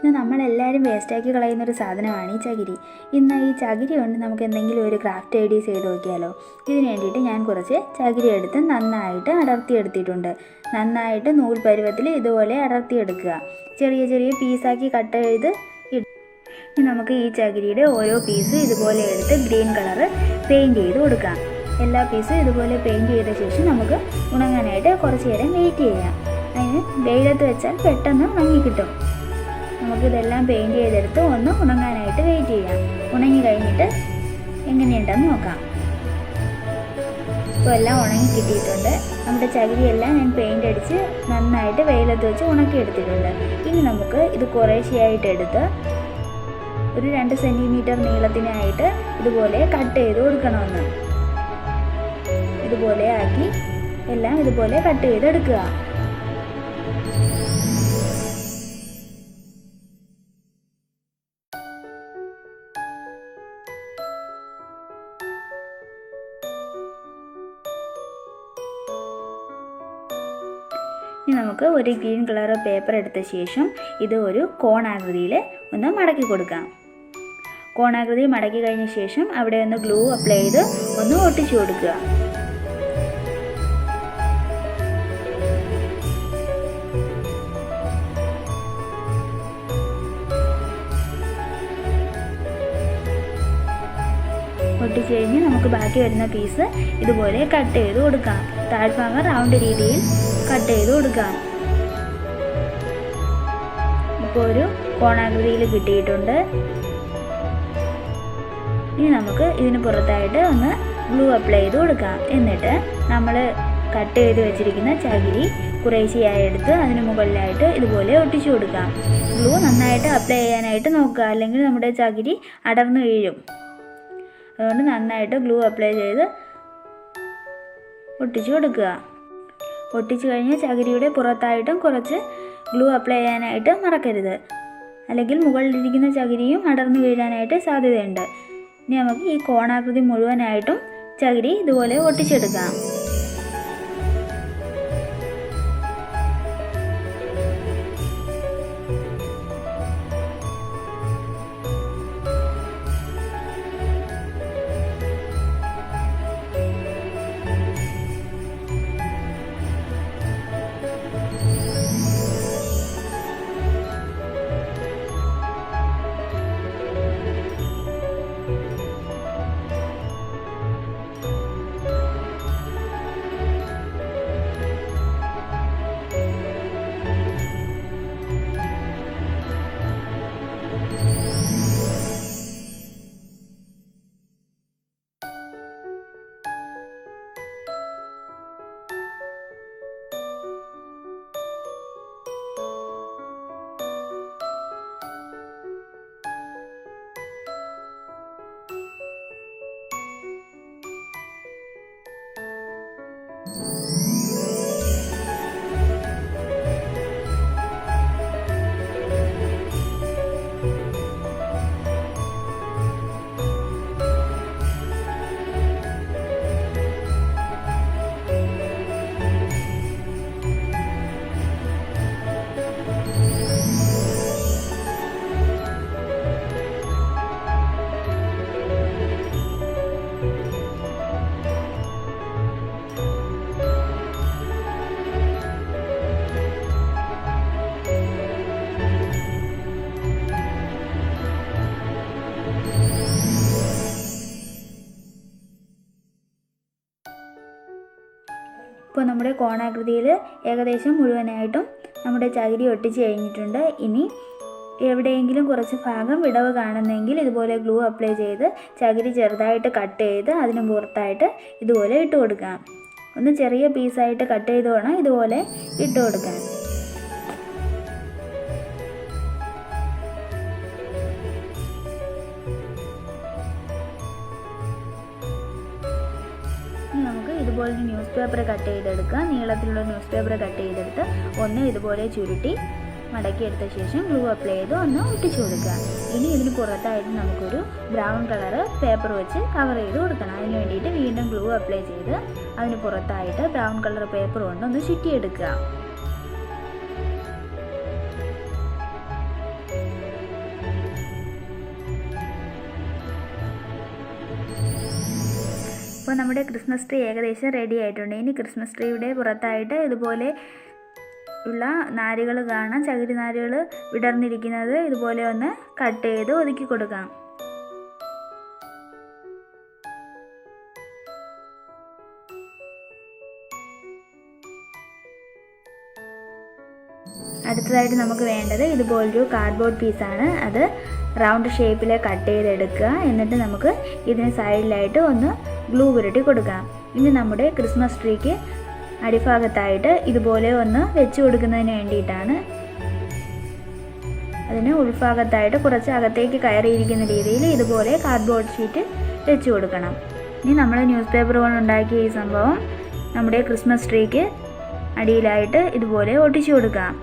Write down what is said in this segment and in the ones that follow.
ഇത് നമ്മളെല്ലാവരും വേസ്റ്റാക്കി കളയുന്നൊരു സാധനമാണ് ഈ ചകിരി. ഇന്ന് ഈ ചകിരി കൊണ്ട് നമുക്ക് എന്തെങ്കിലും ഒരു ക്രാഫ്റ്റ് ഐഡിയ ചെയ്ത് നോക്കിയാലോ. ഇതിന് വേണ്ടിയിട്ട് ഞാൻ കുറച്ച് ചകിരി എടുത്ത് നന്നായിട്ട് അടർത്തിയെടുത്തിട്ടുണ്ട്. നന്നായിട്ട് നൂൽ പരുവത്തിൽ ഇതുപോലെ അടർത്തിയെടുക്കുക. ചെറിയ ചെറിയ പീസാക്കി കട്ട് ചെയ്ത് ഇനി നമുക്ക് ഈ ചകിരിയുടെ ഓരോ പീസും ഇതുപോലെ എടുത്ത് ഗ്രീൻ കളറ് പെയിൻറ്റ് ചെയ്ത് കൊടുക്കാം. എല്ലാ പീസും ഇതുപോലെ പെയിൻറ്റ് ചെയ്ത ശേഷം നമുക്ക് ഉണങ്ങാനായിട്ട് കുറച്ച് നേരം വെയിറ്റ് ചെയ്യാം. അതിന് വെയിലത്ത് വെച്ചാൽ പെട്ടെന്ന് ഉണങ്ങി കിട്ടും. നമുക്കിതെല്ലാം പെയിൻറ്റ് ചെയ്തെടുത്ത് ഒന്ന് ഉണങ്ങാനായിട്ട് വെയിറ്റ് ചെയ്യാം. ഉണങ്ങി കഴിഞ്ഞിട്ട് എങ്ങനെയുണ്ടെന്ന് നോക്കാം. ഇപ്പോൾ എല്ലാം ഉണങ്ങി കിട്ടിയിട്ടുണ്ട്. നമ്മുടെ ചകിരിയെല്ലാം ഞാൻ പെയിൻ്റ് അടിച്ച് നന്നായിട്ട് വെയിലത്ത് വെച്ച് ഉണക്കിയെടുത്തിട്ടുണ്ട്. ഇനി നമുക്ക് ഇത് കുറേശ്ശെയായിട്ട് എടുത്ത് ഒരു 2 സെൻറ്റിമീറ്റർ നീളത്തിനായിട്ട് ഇതുപോലെ കട്ട് ചെയ്ത് കൊടുക്കണമെന്ന്. ഇതുപോലെ ആക്കി എല്ലാം ഇതുപോലെ കട്ട് ചെയ്തെടുക്കുക. ഇനി നമുക്ക് ഒരു ഗ്രീൻ കളർ പേപ്പർ എടുത്ത ശേഷം ഇത് ഒരു കോണാകൃതിയിൽ ഒന്ന് മടക്കി കൊടുക്കാം. കോണാകൃതി മടക്കി കഴിഞ്ഞ ശേഷം അവിടെ ഒന്ന് ഗ്ലൂ അപ്ലൈ ചെയ്ത് ഒന്ന് ഒട്ടിച്ചു കൊടുക്കുക. ഒട്ടിച്ച് കഴിഞ്ഞ് നമുക്ക് ബാക്കി വരുന്ന പീസ് ഇതുപോലെ കട്ട് ചെയ്ത് കൊടുക്കാം. താഴ്ഭാഗം റൗണ്ട് രീതിയിൽ കട്ട് ചെയ്ത് കൊടുക്കാം. ഇപ്പോൾ ഒരു കോണാകൃതിയിൽ കിട്ടിയിട്ടുണ്ട്. ഇനി നമുക്ക് ഇതിന് പുറത്തായിട്ട് ഒന്ന് ഗ്ലൂ അപ്ലൈ ചെയ്ത് കൊടുക്കാം. എന്നിട്ട് നമ്മൾ കട്ട് ചെയ്ത് വെച്ചിരിക്കുന്ന ചകിരി കുറേശ്ശെയായി എടുത്ത് അതിന് മുകളിലായിട്ട് ഇതുപോലെ ഒട്ടിച്ചു കൊടുക്കാം. ഗ്ലൂ നന്നായിട്ട് അപ്ലൈ ചെയ്യാനായിട്ട് നോക്കുക, അല്ലെങ്കിൽ നമ്മുടെ ചകിരി അടർന്നു വീഴും. അതുകൊണ്ട് നന്നായിട്ട് ഗ്ലൂ അപ്ലൈ ചെയ്ത് ഒട്ടിച്ചു കൊടുക്കുക. ഒട്ടിച്ചു കഴിഞ്ഞ് ചകിരിയുടെ പുറത്തായിട്ടും കുറച്ച് ഗ്ലൂ അപ്ലൈ ചെയ്യാനായിട്ട് മറക്കരുത്, അല്ലെങ്കിൽ മുകളിലിരിക്കുന്ന ചകിരിയും അടർന്നു വീഴാനായിട്ട് സാധ്യതയുണ്ട്. ഇനി നമുക്ക് ഈ കോണാകൃതി മുഴുവനായിട്ടും ചകിരി ഇതുപോലെ ഒട്ടിച്ചെടുക്കാം. ഇപ്പോൾ നമ്മുടെ കോണാകൃതിയിൽ ഏകദേശം മുഴുവനായിട്ടും നമ്മുടെ ചകിരി ഒട്ടിച്ച് കഴിഞ്ഞിട്ടുണ്ട്. ഇനി എവിടെയെങ്കിലും കുറച്ച് ഭാഗം വിടവ് കാണുന്നെങ്കിൽ ഇതുപോലെ ഗ്ലൂ അപ്ലൈ ചെയ്ത് ചകിരി ചെറുതായിട്ട് കട്ട് ചെയ്ത് അതിന് പുറത്തായിട്ട് ഇതുപോലെ ഇട്ട് കൊടുക്കാം. ഒന്ന് ചെറിയ പീസായിട്ട് കട്ട് ചെയ്ത് വേണം ഇതുപോലെ ഇട്ട് കൊടുക്കാൻ. ഇനി നമുക്ക് ഇതുപോലെ ന്യൂസ് പേപ്പർ കട്ട് ചെയ്തെടുക്കാം. നീളത്തിലുള്ള ന്യൂസ് പേപ്പർ കട്ട് ചെയ്തെടുത്ത് ഒന്ന് ഇതുപോലെ ചുരുട്ടി മടക്കിയെടുത്ത ശേഷം ഗ്ലൂ അപ്ലൈ ചെയ്ത് ഒന്ന് ഒട്ടിച്ചു കൊടുക്കുക. ഇനി ഇതിന് പുറത്തായിട്ട് നമുക്കൊരു ബ്രൗൺ കളർ പേപ്പർ വെച്ച് കവർ ചെയ്ത് കൊടുക്കണം. അതിന് വേണ്ടിയിട്ട് വീണ്ടും ഗ്ലൂ അപ്ലൈ ചെയ്ത് അതിന് പുറത്തായിട്ട് ബ്രൗൺ കളർ പേപ്പർ കൊണ്ട് ഒന്ന് ചുറ്റിയെടുക്കുക. അപ്പോൾ നമ്മുടെ ക്രിസ്മസ് ട്രീ ഏകദേശം റെഡി ആയിട്ടുണ്ട്. ഇനി ക്രിസ്മസ് ട്രീയുടെ പുറത്തായിട്ട് ഇതുപോലെ ഉള്ള നാരുകൾ കാണാം, ചകിരി നാരുകൾ വിടർന്നിരിക്കുന്നത്. ഇതുപോലെ ഒന്ന് കട്ട് ചെയ്ത് ഒതുക്കി കൊടുക്കാം. അടുത്തതായിട്ട് നമുക്ക് വേണ്ടത് ഇതുപോലൊരു കാർഡ്ബോർഡ് പീസാണ്. അത് റൗണ്ട് ഷേപ്പിൽ കട്ട് ചെയ്തെടുക്കുക. എന്നിട്ട് നമുക്ക് ഇതിന് സൈഡിലായിട്ട് ഒന്ന് ഗ്ലൂ പുരട്ടി കൊടുക്കാം. ഇനി നമ്മുടെ ക്രിസ്മസ് ട്രീക്ക് അടിഭാഗത്തായിട്ട് ഇതുപോലെ ഒന്ന് വെച്ച് കൊടുക്കുന്നതിന് വേണ്ടിയിട്ടാണ്. അതിന് ഉൾഭാഗത്തായിട്ട് കുറച്ച് അകത്തേക്ക് കയറിയിരിക്കുന്ന രീതിയിൽ ഇതുപോലെ കാർഡ്ബോർഡ് ഷീറ്റ് വെച്ച് കൊടുക്കണം. ഇനി നമ്മൾ ന്യൂസ് പേപ്പർ കൊണ്ടുണ്ടാക്കിയ ഈ സംഭവം നമ്മുടെ ക്രിസ്മസ് ട്രീക്ക് അടിയിലായിട്ട് ഇതുപോലെ ഒട്ടിച്ചു കൊടുക്കാം.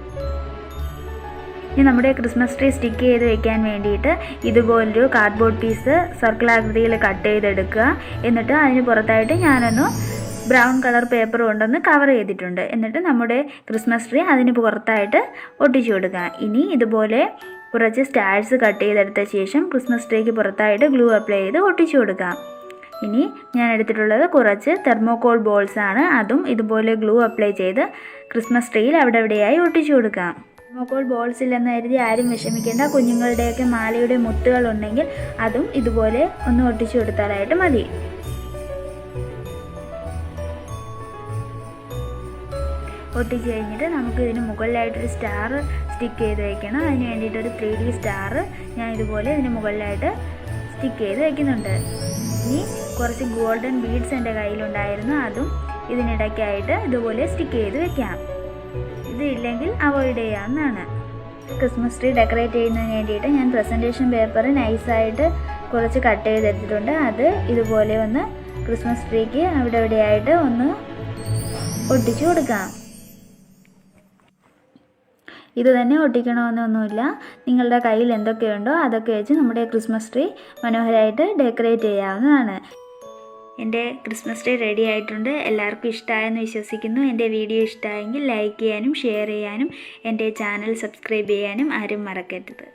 ഇനി നമ്മുടെ ക്രിസ്മസ് ട്രീ സ്റ്റിക്ക് ചെയ്ത് വെക്കാൻ വേണ്ടിയിട്ട് ഇതുപോലൊരു കാർഡ്ബോർഡ് പീസ് സർക്കിളാകൃതിയിൽ കട്ട് ചെയ്തെടുക്കുക. എന്നിട്ട് അതിന് പുറത്തായിട്ട് ഞാനൊന്ന് ബ്രൗൺ കളർ പേപ്പർ കൊണ്ടൊന്ന് കവർ ചെയ്തിട്ടുണ്ട്. എന്നിട്ട് നമ്മുടെ ക്രിസ്മസ് ട്രീ അതിന് പുറത്തായിട്ട് ഒട്ടിച്ചു കൊടുക്കുക. ഇനി ഇതുപോലെ കുറച്ച് സ്റ്റാർസ് കട്ട് ചെയ്തെടുത്ത ശേഷം ക്രിസ്മസ് ട്രീക്ക് പുറത്തായിട്ട് ഗ്ലൂ അപ്ലൈ ചെയ്ത് ഒട്ടിച്ചു കൊടുക്കാം. ഇനി ഞാൻ എടുത്തിട്ടുള്ളത് കുറച്ച് തെർമോകോൾ ബോൾസ് ആണ്. അതും ഇതുപോലെ ഗ്ലൂ അപ്ലൈ ചെയ്ത് ക്രിസ്മസ് ട്രീയിൽ അവിടെ എവിടെയായി ഒട്ടിച്ചു കൊടുക്കാം. തെർമോകോൾ ബോൾസ് ഇല്ലെന്ന് കരുതി ആരും വിഷമിക്കേണ്ട. കുഞ്ഞുങ്ങളുടെയൊക്കെ മാലയുടെ മുത്തുകൾ ഉണ്ടെങ്കിൽ അതും ഇതുപോലെ ഒന്ന് ഒട്ടിച്ചു കൊടുത്താലായിട്ട് മതി. ഒട്ടിച്ച് കഴിഞ്ഞിട്ട് നമുക്ക് ഇതിന് മുകളിലായിട്ടൊരു സ്റ്റാർ സ്റ്റിക്ക് ചെയ്ത് വയ്ക്കണം. അതിന് വേണ്ടിയിട്ടൊരു 3D സ്റ്റാർ ഞാൻ ഇതുപോലെ ഇതിന് മുകളിലായിട്ട് സ്റ്റിക്ക് ചെയ്ത് വയ്ക്കുന്നുണ്ട്. ഇനി കുറച്ച് ഗോൾഡൻ ബീഡ്സ് എൻ്റെ കയ്യിലുണ്ടായിരുന്നു. അതും ഇതിനിടയ്ക്കായിട്ട് ഇതുപോലെ സ്റ്റിക്ക് ചെയ്ത് വെക്കാം. ഇത് ഇല്ലെങ്കിൽ അവോയ്ഡ് ചെയ്യാവുന്നതാണ്. ക്രിസ്മസ് ട്രീ ഡെക്കറേറ്റ് ചെയ്യുന്നതിന് വേണ്ടിയിട്ട് ഞാൻ പ്രസൻറ്റേഷൻ പേപ്പർ നൈസായിട്ട് കുറച്ച് കട്ട് ചെയ്തെടുത്തിട്ടുണ്ട്. അത് ഇതുപോലെ ഒന്ന് ക്രിസ്മസ് ട്രീക്ക് അവിടെ എവിടെയായിട്ട് ഒന്ന് ഒട്ടിച്ചു കൊടുക്കാം. ഇത് തന്നെ ഒട്ടിക്കണമെന്നൊന്നുമില്ല. നിങ്ങളുടെ കയ്യിൽ എന്തൊക്കെയുണ്ടോ അതൊക്കെ വെച്ച് നമ്മുടെ ക്രിസ്മസ് ട്രീ മനോഹരമായിട്ട് ഡെക്കറേറ്റ് ചെയ്യാവുന്നതാണ്. എൻ്റെ ക്രിസ്മസ് ട്രീ റെഡി ആയിട്ടുണ്ട്. എല്ലാവർക്കും ഇഷ്ടമായെന്ന് വിശ്വസിക്കുന്നു. എൻ്റെ വീഡിയോ ഇഷ്ടമായെങ്കിൽ ലൈക്ക് ചെയ്യാനും ഷെയർ ചെയ്യാനും എൻ്റെ ചാനൽ സബ്സ്ക്രൈബ് ചെയ്യാനും ആരും മറക്കരുത്.